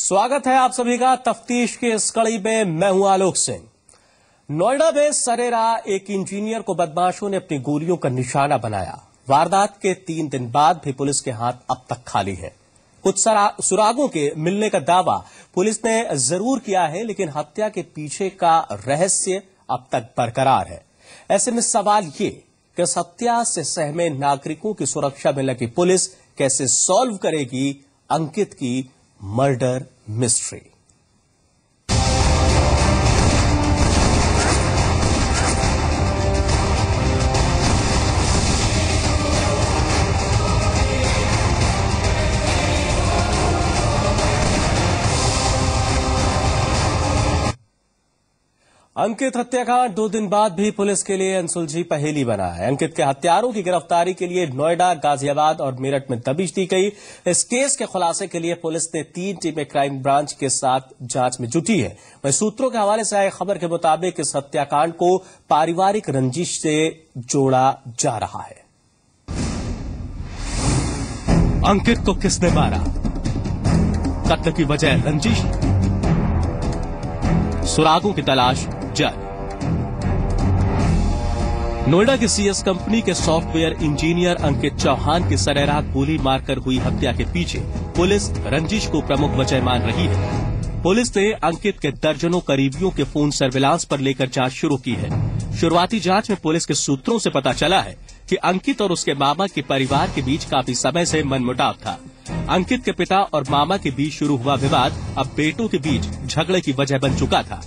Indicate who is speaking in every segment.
Speaker 1: स्वागत है आप सभी का तफ्तीश के इस कड़ी में। मैं हूं आलोक सिंह। नोएडा में सरेरा एक इंजीनियर को बदमाशों ने अपनी गोलियों का निशाना बनाया। वारदात के 3 दिन बाद भी पुलिस के हाथ अब तक खाली है। कुछ सुरागों के मिलने का दावा पुलिस ने जरूर किया है, लेकिन हत्या के पीछे का रहस्य अब तक बरकरार है। ऐसे में सवाल ये कि इस हत्या से सहमे नागरिकों की सुरक्षा में लगी पुलिस कैसे सॉल्व करेगी अंकित की मर्डर मिस्ट्री। अंकित हत्याकांड 2 दिन बाद भी पुलिस के लिए अनसुलझी पहेली बना है। अंकित के हत्यारों की गिरफ्तारी के लिए नोएडा, गाजियाबाद और मेरठ में दबिश दी गई। इस केस के खुलासे के लिए पुलिस ने 3 टीमें क्राइम ब्रांच के साथ जांच में जुटी है। वहीं सूत्रों के हवाले से आई खबर के मुताबिक इस हत्याकांड को पारिवारिक रंजिश से जोड़ा जा रहा है। अंकित को किसने मारा? कत्ल की वजह रंजिश, सुरागों की तलाश जारी। नोएडा की सीएस कंपनी के सॉफ्टवेयर इंजीनियर अंकित चौहान की सरेराह गोली मारकर हुई हत्या के पीछे पुलिस रंजिश को प्रमुख वजह मान रही है। पुलिस ने अंकित के दर्जनों करीबियों के फोन सर्विलांस पर लेकर जांच शुरू की है। शुरुआती जांच में पुलिस के सूत्रों से पता चला है कि अंकित और उसके मामा के परिवार के बीच काफी समय से मनमुटाव था। अंकित के पिता और मामा के बीच शुरू हुआ विवाद अब बेटों के बीच झगड़े की वजह बन चुका था।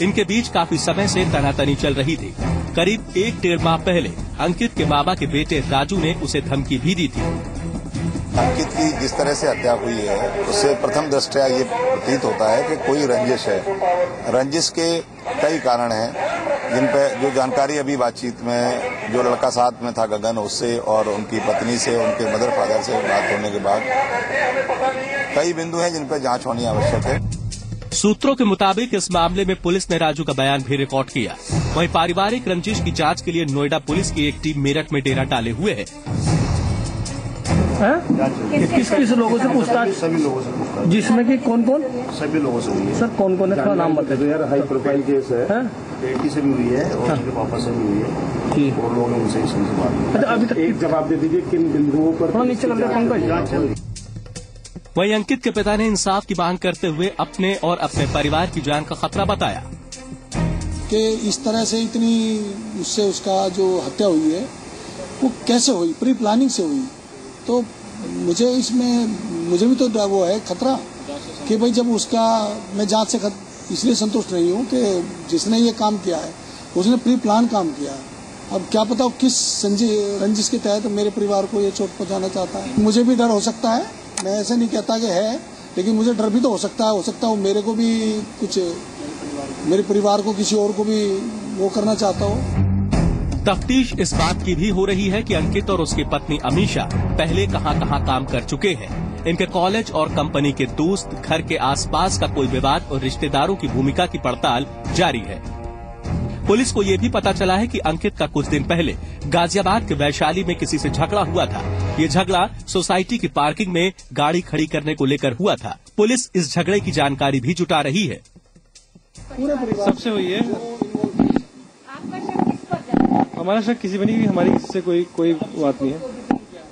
Speaker 1: इनके बीच काफी समय से तनातनी चल रही थी। करीब 1-1.5 माह पहले अंकित के मामा के बेटे राजू ने उसे धमकी भी दी थी।
Speaker 2: अंकित की जिस तरह से हत्या हुई है उससे प्रथम दृष्टया ये प्रतीत होता है कि कोई रंजिश है। रंजिश के कई कारण हैं, जिन पे जो जानकारी अभी बातचीत में जो लड़का साथ में था गगन, उससे और उनकी पत्नी से, उनके मदर फादर से बात होने के बाद कई बिंदु हैं जिन पर जांच होनी आवश्यक है।
Speaker 1: सूत्रों के मुताबिक इस मामले में पुलिस ने राजू का बयान भी रिकॉर्ड किया। वहीं पारिवारिक रंजिश की जांच के लिए नोएडा पुलिस की एक टीम मेरठ में डेरा डाले हुए है।
Speaker 3: किस लोगों से पूछताछ?
Speaker 4: सभी लोगों से पूछताछ।
Speaker 3: जिसमें कि कौन कौन?
Speaker 4: सभी लोगों से हुई है।
Speaker 3: सर कौन कौन है, थोड़ा नाम बताइए।
Speaker 4: यार हाई प्रोफाइल केस है। बेटी से भी हुई है और उनके पापा से भी हुई है और लोगों ने उनसे इस बात।
Speaker 3: अच्छा, अभी तक
Speaker 4: एक जवाब दे दीजिए किन बिंदुओं पर
Speaker 3: नीचे कर।
Speaker 1: वहीं अंकित के पिता ने इंसाफ की मांग करते हुए अपने और अपने परिवार की जान का खतरा बताया
Speaker 5: कि इस तरह से इतनी उससे उसका जो हत्या हुई है वो कैसे हुई, प्री प्लानिंग से हुई। तो मुझे भी तो वो है खतरा कि भाई जब उसका मैं जांच से इसलिए संतुष्ट नहीं हूँ कि जिसने ये काम किया है उसने प्री प्लान काम किया है। अब क्या पता किस रंजिश के तहत मेरे परिवार को ये चोट पहुंचाना चाहता है। मुझे भी डर हो सकता है, मैं ऐसे नहीं कहता कि है, लेकिन मुझे डर भी तो हो सकता है वो मेरे को भी कुछ, मेरे परिवार को, किसी और को भी वो करना चाहता हो।
Speaker 1: तफ्तीश इस बात की भी हो रही है कि अंकित और उसकी पत्नी अमीशा पहले कहां काम कर चुके हैं। इनके कॉलेज और कंपनी के दोस्त, घर के आसपास का कोई विवाद और रिश्तेदारों की भूमिका की पड़ताल जारी है। पुलिस को यह भी पता चला है कि अंकित का कुछ दिन पहले गाजियाबाद के वैशाली में किसी से झगड़ा हुआ था। ये झगड़ा सोसाइटी की पार्किंग में गाड़ी खड़ी करने को लेकर हुआ था। पुलिस इस झगड़े की जानकारी भी जुटा रही है।
Speaker 6: सबसे हुई है। हमारा शक किसी पर नहीं, हमारी किसी से कोई बात नहीं है।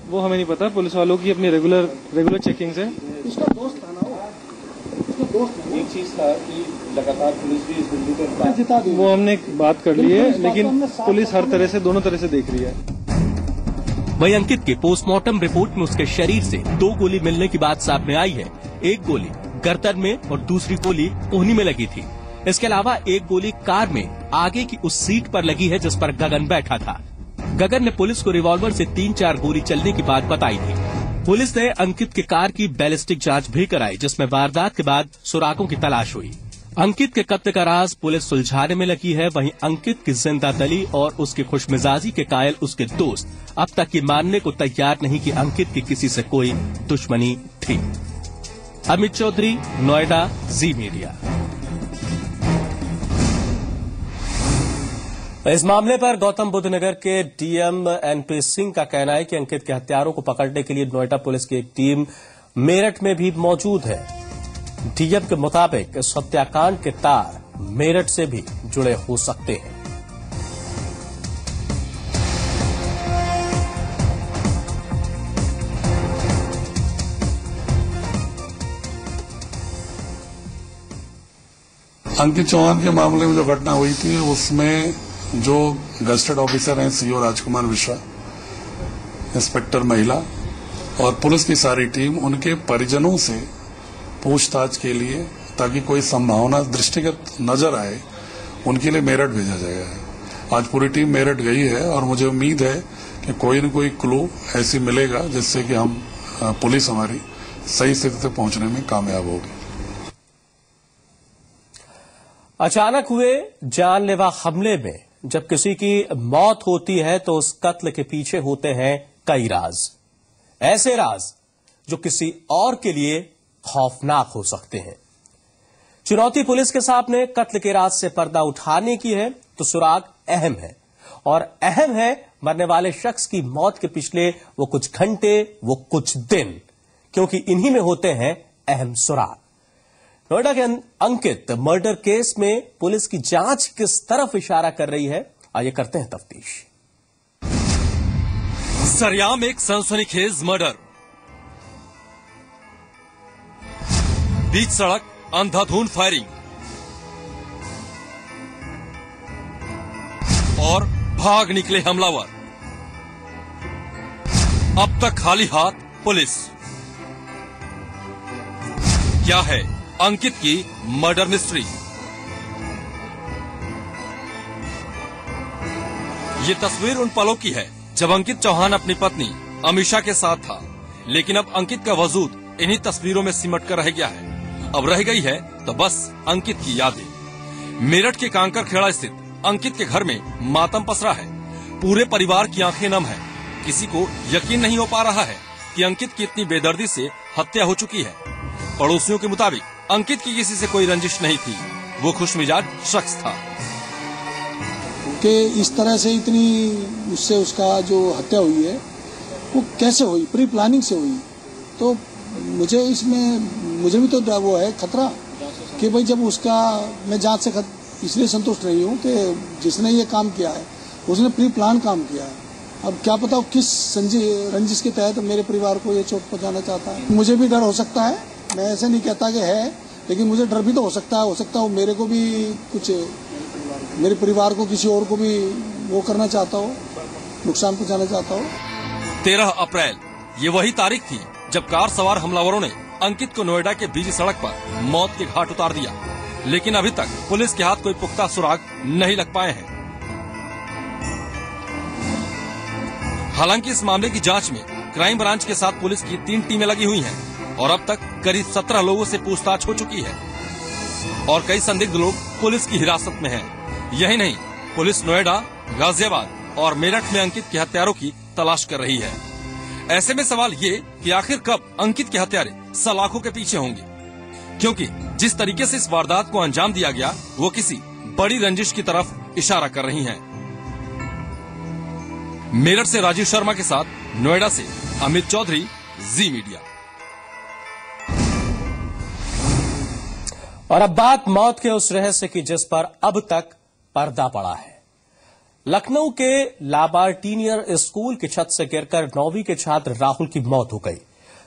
Speaker 6: वो हमें नहीं पता, पुलिस वालों की अपनी रेगुलर चेकिंग से।
Speaker 5: इसका दोस्त था ना
Speaker 6: एक चीज था कि लगातार पुलिस भी इस बिंदु पर वो हमने बात कर ली है, लेकिन पुलिस हर तरह से, दोनों तरह से देख रही है।
Speaker 1: वहीं अंकित के पोस्टमार्टम रिपोर्ट में उसके शरीर से 2 गोली मिलने की बात सामने आई है। एक गोली गर्दन में और दूसरी गोली कोहनी में लगी थी। इसके अलावा एक गोली कार में आगे की उस सीट पर लगी है जिस पर गगन बैठा था। गगन ने पुलिस को रिवॉल्वर से 3-4 गोली चलने की बात बताई थी। पुलिस ने अंकित की कार की बैलिस्टिक जांच भी कराई, जिसमें वारदात के बाद सुरागों की तलाश हुई। अंकित के कत्ल का राज पुलिस सुलझाने में लगी है। वहीं अंकित की जिंदादिली और उसकी खुशमिजाजी के कायल उसके दोस्त अब तक ये मानने को तैयार नहीं कि अंकित की किसी से कोई दुश्मनी थी। अमित चौधरी, नोएडा, जी मीडिया। इस मामले पर गौतम बुद्ध नगर के डीएम एनपी सिंह का कहना है कि अंकित के हत्यारों को पकड़ने के लिए नोएडा पुलिस की एक टीम मेरठ में भी मौजूद है। डीएम के मुताबिक इस हत्याकांड के तार मेरठ से भी जुड़े हो सकते हैं।
Speaker 7: अंकित चौहान के मामले में जो घटना हुई थी उसमें जो गजेटेड ऑफिसर हैं सीओ राजकुमार मिश्रा, इंस्पेक्टर महिला और पुलिस की सारी टीम उनके परिजनों से पूछताछ के लिए, ताकि कोई संभावना दृष्टिगत नजर आए, उनके लिए मेरठ भेजा जाएगा। आज पूरी टीम मेरठ गई है और मुझे उम्मीद है कि कोई न कोई क्लू ऐसी मिलेगा जिससे कि हम पुलिस हमारी सही स्थिति तक पहुंचने में कामयाब होगी।
Speaker 1: अचानक हुए जानलेवा हमले में जब किसी की मौत होती है तो उस कत्ल के पीछे होते हैं कई राज, ऐसे राज जो किसी और के लिए खौफनाक हो सकते हैं। चुनौती पुलिस के सामने कत्ल के राज से पर्दा उठाने की है तो सुराग अहम है, और अहम है मरने वाले शख्स की मौत के पिछले वो कुछ घंटे, वो कुछ दिन, क्योंकि इन्हीं में होते हैं अहम सुराग। नोएडा के अंकित मर्डर केस में पुलिस की जांच किस तरफ इशारा कर रही है, आइए करते हैं तफ्तीश।
Speaker 8: सरेआम एक सनसनीखेज मर्डर, बीच सड़क अंधाधुंध फायरिंग और भाग निकले हमलावर। अब तक खाली हाथ पुलिस। क्या है अंकित की मर्डर मिस्ट्री? ये तस्वीर उन पलों की है जब अंकित चौहान अपनी पत्नी अमीषा के साथ था, लेकिन अब अंकित का वजूद इन्हीं तस्वीरों में सिमट कर रह गया है। अब रह गई है तो बस अंकित की यादें। मेरठ के कांकर खेड़ा स्थित अंकित के घर में मातम पसरा है। पूरे परिवार की आंखें नम है। किसी को यकीन नहीं हो पा रहा है कि अंकित की इतनी बेदर्दी से हत्या हो चुकी है। पड़ोसियों के मुताबिक अंकित की किसी से कोई रंजिश नहीं थी, वो खुशमिजाज शख्स था।
Speaker 5: कि इस तरह से इतनी उससे उसका जो हत्या हुई है वो कैसे हुई, प्री प्लानिंग से हुई, तो मुझे भी तो वो है खतरा कि भाई जब उसका मैं जांच से इसलिए संतुष्ट नहीं हूँ कि जिसने ये काम किया है उसने प्री प्लान काम किया है। अब क्या पता किस रंजिश के तहत मेरे परिवार को ये चोट पहुंचाना चाहता है। मुझे भी डर हो सकता है, मैं ऐसे नहीं कहता कि है, लेकिन मुझे डर भी तो हो सकता है मेरे को भी कुछ, मेरे परिवार को किसी और को भी वो करना चाहता हो, नुकसान पहुंचाना चाहता हो।
Speaker 8: 13 अप्रैल ये वही तारीख थी जब कार सवार हमलावरों ने अंकित को नोएडा के बीच सड़क पर मौत के घाट उतार दिया, लेकिन अभी तक पुलिस के हाथ कोई पुख्ता सुराग नहीं लग पाए हैं। हालांकि इस मामले की जांच में क्राइम ब्रांच के साथ पुलिस की 3 टीमें लगी हुई हैं और अब तक करीब 17 लोगों से पूछताछ हो चुकी है और कई संदिग्ध लोग पुलिस की हिरासत में हैं। यही नहीं, पुलिस नोएडा, गाजियाबाद और मेरठ में अंकित के हत्यारों की तलाश कर रही है। ऐसे में सवाल ये कि आखिर कब अंकित के हत्यारे सलाखों के पीछे होंगे, क्योंकि जिस तरीके से इस वारदात को अंजाम दिया गया वो किसी बड़ी रंजिश की तरफ इशारा कर रही हैं। मेरठ से राजीव शर्मा के साथ नोएडा से अमित चौधरी, जी मीडिया।
Speaker 1: और अब बात मौत के उस रहस्य की जिस पर अब तक पर्दा पड़ा है। लखनऊ के लाबार्टिनियर स्कूल की छत से गिरकर 9वीं के छात्र राहुल की मौत हो गई।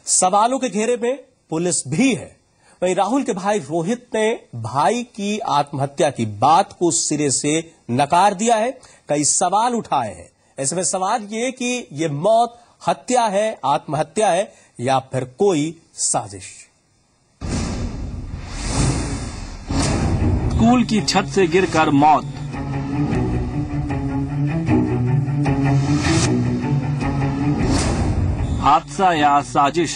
Speaker 1: सवालों के घेरे में पुलिस भी है। वहीं राहुल के भाई रोहित ने भाई की आत्महत्या की बात को सिरे से नकार दिया है। कई सवाल उठाए हैं। ऐसे में सवाल ये कि ये मौत हत्या है, आत्महत्या है या फिर कोई साजिश।
Speaker 9: स्कूल की छत से गिरकर मौत, हादसा या साजिश?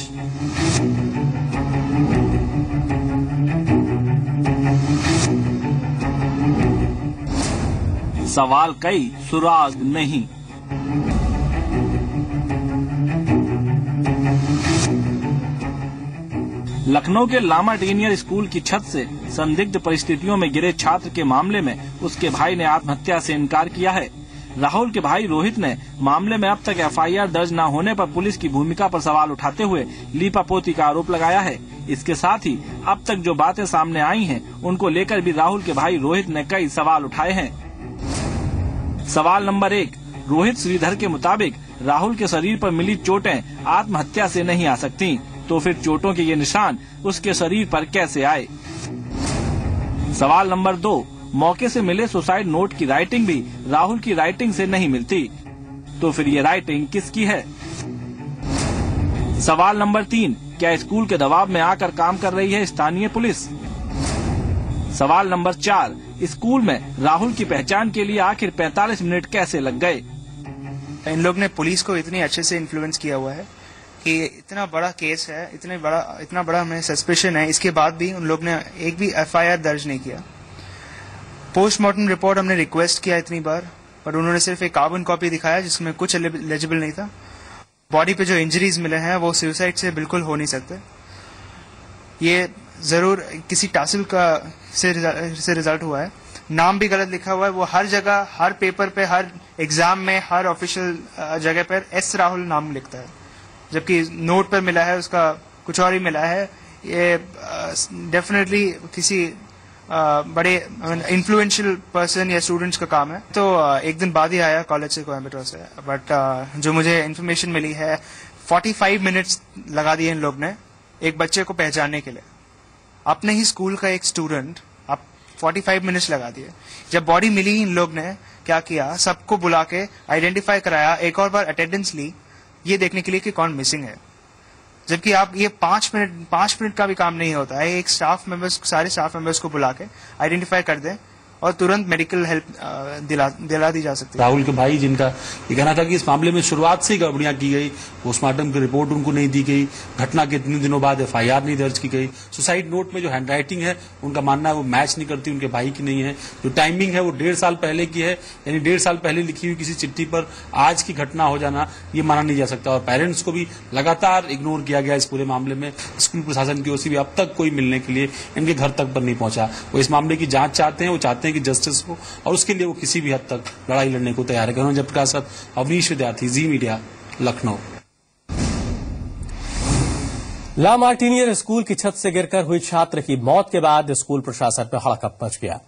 Speaker 9: सवाल कई, सुराग नहीं। लखनऊ के लामार्टिनियर स्कूल की छत से संदिग्ध परिस्थितियों में गिरे छात्र के मामले में उसके भाई ने आत्महत्या से इनकार किया है। राहुल के भाई रोहित ने मामले में अब तक एफआईआर दर्ज न होने पर पुलिस की भूमिका पर सवाल उठाते हुए लीपापोती का आरोप लगाया है। इसके साथ ही अब तक जो बातें सामने आई हैं, उनको लेकर भी राहुल के भाई रोहित ने कई सवाल उठाए हैं। सवाल नंबर 1, रोहित श्रीधर के मुताबिक राहुल के शरीर पर मिली चोटें आत्महत्या से नहीं आ सकती, तो फिर चोटों के ये निशान उसके शरीर पर कैसे आए। सवाल नंबर 2, मौके से मिले सुसाइड नोट की राइटिंग भी राहुल की राइटिंग से नहीं मिलती, तो फिर ये राइटिंग किसकी है। सवाल नंबर 3, क्या स्कूल के दबाव में आकर काम कर रही है स्थानीय पुलिस। सवाल नंबर 4, स्कूल में राहुल की पहचान के लिए आखिर 45 मिनट कैसे लग गए।
Speaker 10: इन लोग ने पुलिस को इतनी अच्छे से इन्फ्लुएंस किया हुआ है कि इतना बड़ा केस है, इतना बड़ा हमें सस्पेशन है, इसके बाद भी उन लोग ने एक भी एफआईआर दर्ज नहीं किया। पोस्टमार्टम रिपोर्ट हमने रिक्वेस्ट किया इतनी बार, पर उन्होंने सिर्फ एक कार्बन कॉपी दिखाया जिसमें कुछ एलिजिबल नहीं था। बॉडी पे जो इंजरीज मिले हैं वो सुसाइड से बिल्कुल हो नहीं सकते। ये जरूर किसी टासिल का से रिजल्ट हुआ है। नाम भी गलत लिखा हुआ है, वो हर जगह, हर पेपर पे, हर एग्जाम में, हर ऑफिशियल जगह पर एस राहुल नाम लिखता है, जबकि नोट पर मिला है उसका कुछ और ही मिला है। ये डेफिनेटली किसी बड़े इन्फ्लुएंशियल पर्सन या स्टूडेंट्स का काम है। तो एक दिन बाद ही आया कॉलेज से, कोयम्बटूर से, बट जो मुझे इन्फॉर्मेशन मिली है 45 मिनट्स लगा दिए इन लोग ने एक बच्चे को पहचानने के लिए। अपने ही स्कूल का एक स्टूडेंट, आप 45 मिनट्स लगा दिए। जब बॉडी मिली इन लोग ने क्या किया, सबको बुला के आइडेंटिफाई कराया, एक और बार अटेंडेंस ली ये देखने के लिए कि कौन मिसिंग है। जबकि आप ये 5 मिनट का भी काम नहीं होता है, एक स्टाफ मेंबर्स, सारे स्टाफ मेंबर्स को बुला के आइडेंटिफाई कर दें और तुरंत मेडिकल हेल्प दिला दी जा सकती है।
Speaker 11: राहुल के भाई जिनका ये कहना था कि इस मामले में शुरुआत से ही गड़बड़ियां की गई, पोस्टमार्टम की रिपोर्ट उनको नहीं दी गई, घटना के इतने दिनों बाद एफआईआर नहीं दर्ज की गई, सुसाइड नोट में जो हैंडराइटिंग है उनका मानना है वो मैच नहीं करती, उनके भाई की नहीं है, जो टाइमिंग है वो 1.5 साल पहले की है, यानी 1.5 साल पहले लिखी हुई किसी चिट्ठी पर आज की घटना हो जाना ये माना नहीं जा सकता। और पेरेंट्स को भी लगातार इग्नोर किया गया इस पूरे मामले में। स्कूल प्रशासन की ओर से भी अब तक कोई मिलने के लिए इनके घर तक पर नहीं पहुंचा। वो इस मामले की जांच चाहते हैं, वो चाहते हैं कि जस्टिस हो और उसके लिए वो किसी भी हद तक लड़ाई लड़ने को तैयार है। जयप्रकाश, अवनीश विद्यार्थी, जी मीडिया, लखनऊ।
Speaker 1: ला मार्टिनियर स्कूल की छत से गिरकर हुई छात्र की मौत के बाद स्कूल प्रशासन पर हड़कंप मच गया।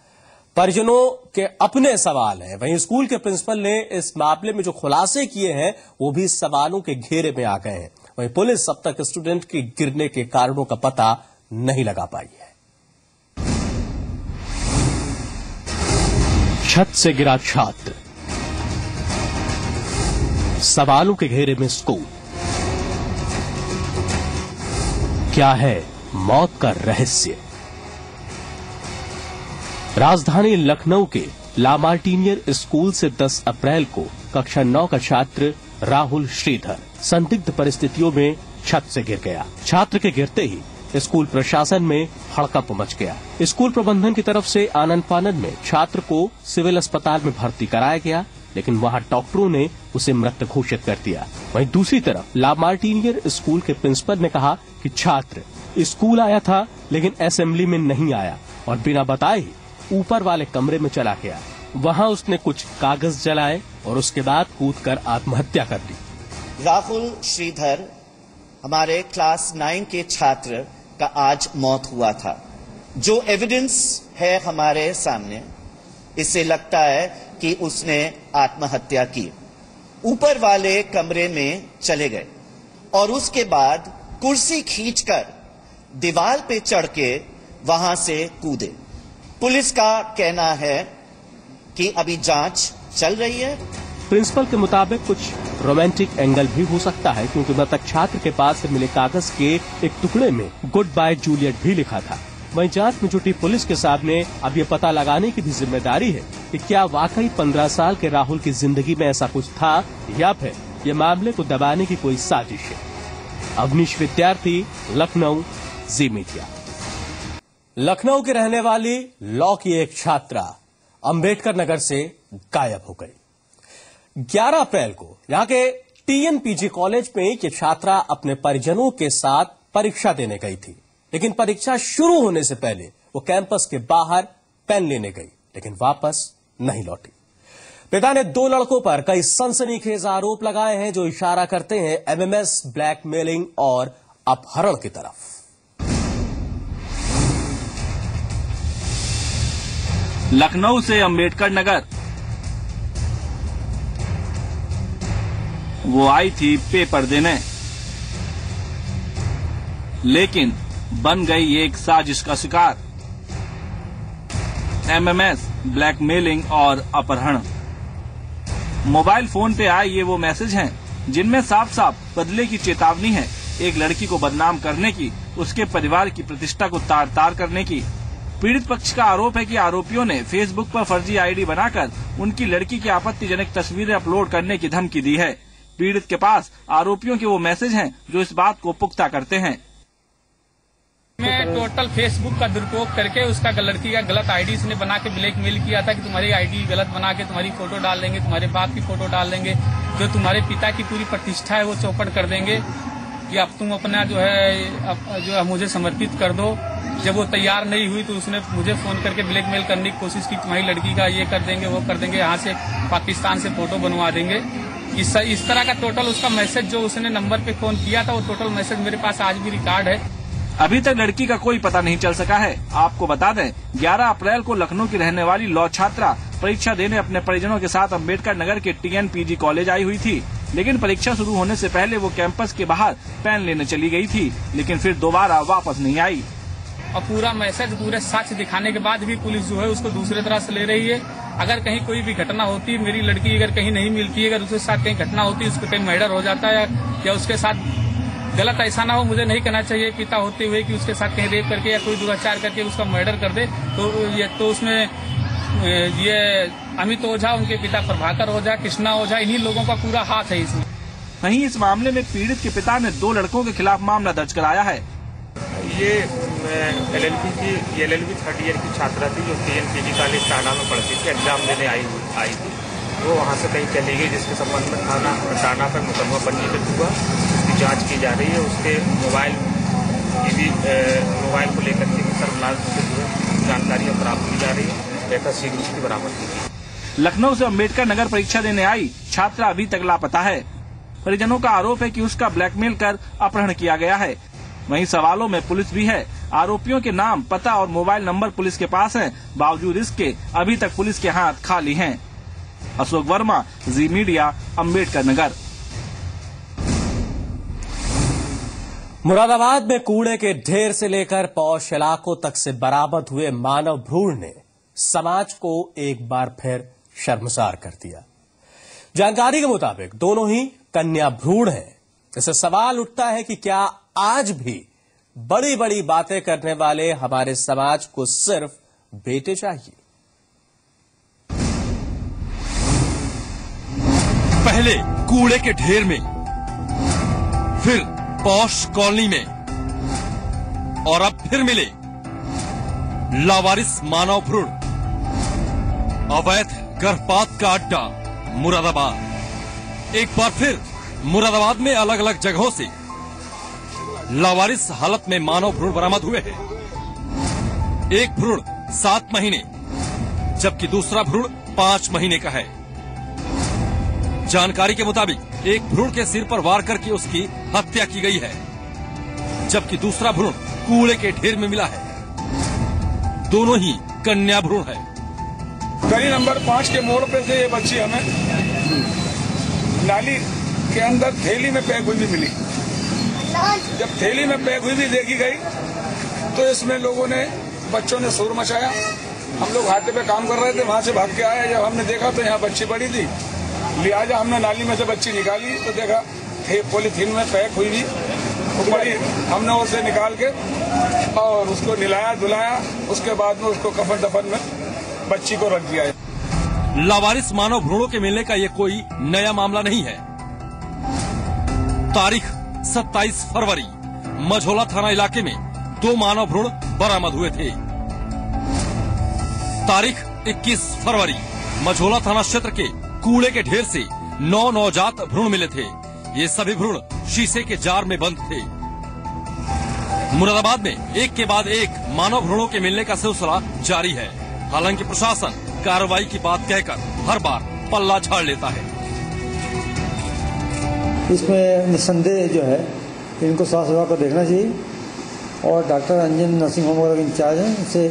Speaker 1: परिजनों के अपने सवाल हैं, वहीं स्कूल के प्रिंसिपल ने इस मामले में जो खुलासे किए हैं वो भी सवालों के घेरे में आ गए हैं। वहीं पुलिस अब तक स्टूडेंट के गिरने के कारणों का पता नहीं लगा पाई है। छत से गिरा छात्र, सवालों के घेरे में स्कूल, क्या है मौत का रहस्य। राजधानी लखनऊ के ला मार्टिनियर स्कूल से 10 अप्रैल को कक्षा 9 का छात्र राहुल श्रीधर संदिग्ध परिस्थितियों में छत से गिर गया। छात्र के गिरते ही स्कूल प्रशासन में हड़कंप मच गया। स्कूल प्रबंधन की तरफ से आनन फानन में छात्र को सिविल अस्पताल में भर्ती कराया गया, लेकिन वहां डॉक्टरों ने उसे मृत घोषित कर दिया। वहीं दूसरी तरफ ला मार्टिनियर स्कूल के प्रिंसिपल ने कहा कि छात्र स्कूल आया था लेकिन असेंबली में नहीं आया और बिना बताए ही ऊपर वाले कमरे में चला गया। वहां उसने कुछ कागज जलाए और उसके बाद कूदकर आत्महत्या कर ली।
Speaker 12: राहुल श्रीधर हमारे क्लास 9 के छात्र का आज मौत हुआ था। जो एविडेंस है हमारे सामने, इससे लगता है कि उसने आत्महत्या की। ऊपर वाले कमरे में चले गए और उसके बाद कुर्सी खींचकर दीवार पे चढ़ के वहां से कूदे। पुलिस का कहना है कि अभी जांच चल रही है।
Speaker 1: प्रिंसिपल के मुताबिक कुछ रोमांटिक एंगल भी हो सकता है, क्योंकि मृतक छात्र के पास से मिले कागज के एक टुकड़े में गुड बाय जूलियट भी लिखा था। वहीं जांच में जुटी पुलिस के सामने अब ये पता लगाने की भी जिम्मेदारी है कि क्या वाकई 15 साल के राहुल की जिंदगी में ऐसा कुछ था या फिर ये मामले को दबाने की कोई साजिश है। अवनीश विद्यार्थी, लखनऊ, जी मीडिया। लखनऊ की रहने वाली लॉ की एक छात्रा अंबेडकर नगर से गायब हो गई। 11 अप्रैल को यहां के टीएनपीजी कॉलेज में ये छात्रा अपने परिजनों के साथ परीक्षा देने गई थी, लेकिन परीक्षा शुरू होने से पहले वो कैंपस के बाहर पेन लेने गई, लेकिन वापस नहीं लौटी। पिता ने 2 लड़कों पर कई सनसनीखेज आरोप लगाए हैं जो इशारा करते हैं एमएमएस, ब्लैकमेलिंग और अपहरण की तरफ।
Speaker 9: लखनऊ से अंबेडकर नगर वो आई थी पेपर देने, लेकिन बन गई एक साजिश का शिकार। एमएमएस, ब्लैकमेलिंग और अपहरण। मोबाइल फोन पे आए ये वो मैसेज हैं जिनमें साफ साफ बदले की चेतावनी है, एक लड़की को बदनाम करने की, उसके परिवार की प्रतिष्ठा को तार तार करने की। पीड़ित पक्ष का आरोप है कि आरोपियों ने फेसबुक पर फर्जी आईडी बनाकर उनकी लड़की की आपत्तिजनक तस्वीरें अपलोड करने की धमकी दी है। पीड़ित के पास आरोपियों के वो मैसेज हैं जो इस बात को पुख्ता करते हैं।
Speaker 13: मैं टोटल फेसबुक का दुरुपयोग करके उसका लड़की का गलत आईडी उसने बना के ब्लैकमेल किया था कि तुम्हारी आईडी गलत बना के तुम्हारी फोटो डाल देंगे, तुम्हारे बाप की फोटो डाल देंगे, जो तुम्हारे पिता की पूरी प्रतिष्ठा है वो चौपट कर देंगे कि अब तुम अपना जो है मुझे समर्पित कर दो। जब वो तैयार नहीं हुई तो उसने मुझे फोन करके ब्लैकमेल करने की कोशिश की, तुम्हारी लड़की का ये कर देंगे, वो कर देंगे, यहाँ से पाकिस्तान से फोटो बनवा देंगे। इस तरह का टोटल उसका मैसेज जो उसने नंबर पे फोन किया था वो टोटल मैसेज मेरे पास आज भी रिकॉर्ड है।
Speaker 9: अभी तक लड़की का कोई पता नहीं चल सका है। आपको बता दें 11 अप्रैल को लखनऊ की रहने वाली लॉ छात्रा परीक्षा देने अपने परिजनों के साथ अंबेडकर नगर के TNPG कॉलेज आई हुई थी, लेकिन परीक्षा शुरू होने से पहले वो कैंपस के बाहर पेन लेने चली गई थी, लेकिन फिर दोबारा वापस नहीं आई।
Speaker 13: और पूरा मैसेज पूरे साक्ष्य दिखाने के बाद भी पुलिस जो है उसको दूसरे तरह से ले रही है। अगर कहीं कोई भी घटना होती, मेरी लड़की अगर कहीं नहीं मिलती है, अगर उसके साथ कहीं घटना होती है, उसको कहीं मर्डर हो जाता है या उसके साथ गलत ऐसा ना हो, मुझे नहीं कहना चाहिए पिता होते हुए कि उसके साथ कहीं रेप करके या कोई दुराचार करके उसका मर्डर कर दे, तो उसमें ये अमित ओझा, उनके पिता प्रभाकर ओझा, कृष्णा ओझा, इन्हीं लोगों का पूरा हाथ है इसमें।
Speaker 9: वहीं इस मामले में पीड़ित के पिता ने 2 लड़कों के खिलाफ मामला दर्ज कराया है।
Speaker 14: ये LLB 3rd ईयर की छात्रा थी जो TNPG कॉलेज टाना में पढ़ती थी, एग्जाम देने आई थी। वो वहाँ से कहीं चली गई, जिसके संबंध में थाना टाना पर मुकदमा पंजीकृत हुआ, उसकी जांच की जा रही है। उसके मोबाइल को लेकर के सर्विलांस से जुड़े जानकारियाँ प्राप्त की जा रही है, डेटा शीट उसकी बरामद की गई।
Speaker 9: लखनऊ से अंबेडकर नगर परीक्षा देने आई छात्रा अभी तक लापता है। परिजनों का आरोप है कि उसका ब्लैकमेल कर अपहरण किया गया है। वहीं सवालों में पुलिस भी है। आरोपियों के नाम, पता और मोबाइल नंबर पुलिस के पास हैं, बावजूद इसके अभी तक पुलिस के हाथ खाली हैं। अशोक वर्मा, जी मीडिया, अंबेडकर नगर।
Speaker 1: मुरादाबाद में कूड़े के ढेर से लेकर पौष इलाकों तक से बरामद हुए मानव भ्रूण ने समाज को एक बार फिर शर्मसार कर दिया। जानकारी के मुताबिक दोनों ही कन्या भ्रूण हैं। इससे सवाल उठता है कि क्या आज भी बड़ी बड़ी बातें करने वाले हमारे समाज को सिर्फ बेटे चाहिए?
Speaker 8: पहले कूड़े के ढेर में, फिर पौष कॉलोनी में और अब फिर मिले लावारिस मानव भ्रूण। अवैध गर्भपात का अड्डा मुरादाबाद। एक बार फिर मुरादाबाद में अलग अलग जगहों से लावारिस हालत में मानव भ्रूण बरामद हुए हैं। एक भ्रूण 7 महीने जबकि दूसरा भ्रूण 5 महीने का है। जानकारी के मुताबिक एक भ्रूण के सिर पर वार करके उसकी हत्या की गई है, जबकि दूसरा भ्रूण कूड़े के ढेर में मिला है। दोनों ही कन्या भ्रूण है।
Speaker 15: गली नंबर 5 के मोड़ पे से ये बच्ची हमें नाली के अंदर थैली में पैक हुई भी मिली। जब थैली में पैक हुई भी देखी गई तो इसमें लोगों ने, बच्चों ने शोर मचाया। हम लोग हाथे पे काम कर रहे थे, वहां से भाग के आए। जब हमने देखा तो यहाँ बच्ची पड़ी थी, लिहाजा हमने नाली में से बच्ची निकाली तो देखा पॉलीथीन में पैक हुई थी वो पड़ी। हमने उसे निकाल के और उसको नहलाया धुलाया, उसके बाद में उसको कफन दफन में बच्ची को रख दिया।
Speaker 8: लावारिस मानव भ्रूणों के मिलने का ये कोई नया मामला नहीं है। तारीख 27 फरवरी मझौला थाना इलाके में 2 मानव भ्रूण बरामद हुए थे। तारीख 21 फरवरी मझौला थाना क्षेत्र के कूड़े के ढेर से 9 नवजात भ्रूण मिले थे। ये सभी भ्रूण शीशे के जार में बंद थे। मुरादाबाद में एक के बाद एक मानव भ्रूणों के मिलने का सिलसिला जारी है। हालांकि प्रशासन कार्रवाई की बात कहकर हर बार पल्ला झाड़ लेता है।
Speaker 16: इसमें निस्संदेह जो है इनको स्वास्थ्य विभाग को देखना चाहिए और डॉक्टर अंजन नर्सिंग होम वगैरह के इंचार्ज हैं, इनसे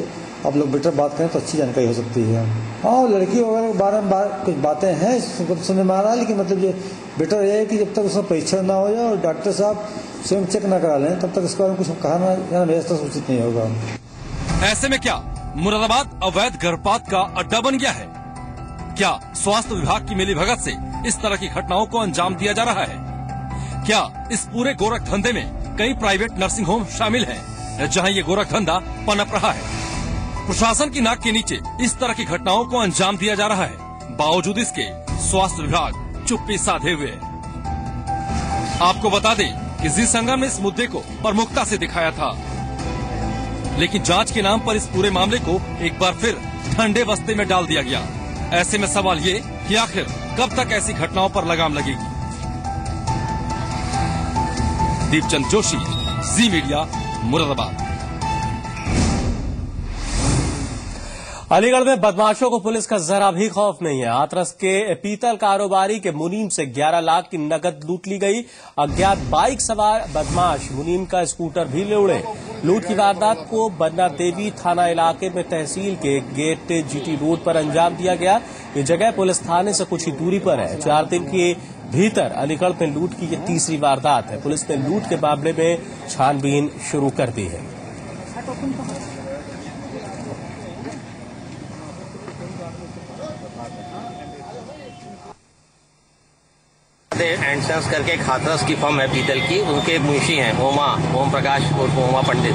Speaker 16: आप लोग बेटर बात करें तो अच्छी जानकारी हो सकती है। हाँ, लड़की वगैरह के बारे में कुछ बातें हैं सुनने में आ रहा है, लेकिन मतलब ये बेटर ये है कि जब तक उसका परीक्षण ना हो जाए और डॉक्टर साहब स्वयं चेक ना करा लें तब तक इसके बारे में कुछ कहना व्यवस्था सूचित नहीं होगा।
Speaker 8: ऐसे में क्या मुरादाबाद अवैध गर्भपात का अड्डा बन गया है? क्या स्वास्थ्य विभाग की मिलीभगत से इस तरह की घटनाओं को अंजाम दिया जा रहा है? क्या इस पूरे गोरख धंधे में कई प्राइवेट नर्सिंग होम शामिल हैं, जहां ये गोरख धंधा पनप रहा है? प्रशासन की नाक के नीचे इस तरह की घटनाओं को अंजाम दिया जा रहा है, बावजूद इसके स्वास्थ्य विभाग चुप्पी साधे हुए है। आपको बता दें कि जी संगम ने इस मुद्दे को प्रमुखता से दिखाया था, लेकिन जांच के नाम पर इस पूरे मामले को एक बार फिर ठंडे बस्ते में डाल दिया गया। ऐसे में सवाल ये कि आखिर कब तक ऐसी घटनाओं पर लगाम लगेगी? दीपचंद जोशी, जी मीडिया, मुरादाबाद।
Speaker 1: अलीगढ़ में बदमाशों को पुलिस का जरा भी खौफ नहीं है। हाथरस के पीतल कारोबारी के मुनीम से 11 लाख की नकद लूट ली गई। अज्ञात बाइक सवार बदमाश मुनीम का स्कूटर भी ले उड़े। लूट की वारदात को बन्ना देवी थाना इलाके में तहसील के गेट जीटी रोड पर अंजाम दिया गया। ये जगह पुलिस थाने से कुछ ही दूरी पर है। 4 दिन के भीतर अलीगढ़ में लूट की ये तीसरी वारदात है। पुलिस ने लूट के मामले में छानबीन शुरू कर दी है।
Speaker 17: एंडसेंस करके हाथरस की फर्म है पीतल की, उनके मुंशी हैं ओम प्रकाश उर्फ ओमा पंडित।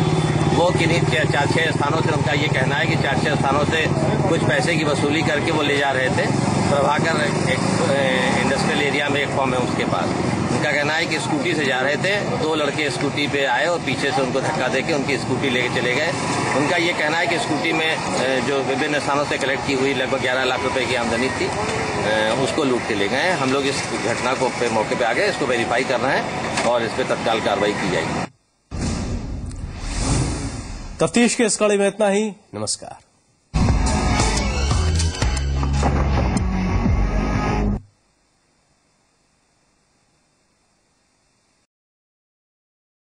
Speaker 17: वो किन्हीं 4-6 स्थानों से उनका ये कहना है कि 4-6 स्थानों से कुछ पैसे की वसूली करके वो ले जा रहे थे। प्रभाकर एक इंडस्ट्रियल एरिया में एक फर्म है उसके पास। उनका कहना है कि स्कूटी से जा रहे थे, 2 लड़के स्कूटी पे आए और पीछे से उनको धक्का देके उनकी स्कूटी लेके चले गए। उनका ये कहना है कि स्कूटी में जो विभिन्न स्थानों से कलेक्ट की हुई लगभग 11 लाख रुपए की आमदनी थी, उसको लूट के ले गए। हम लोग इस घटना को मौके पे आ गए, इसको वेरीफाई कर रहे हैं और इस पर तत्काल कार्रवाई की जाएगी।
Speaker 1: तफ्तीश के इस कड़ी में इतना ही। नमस्कार।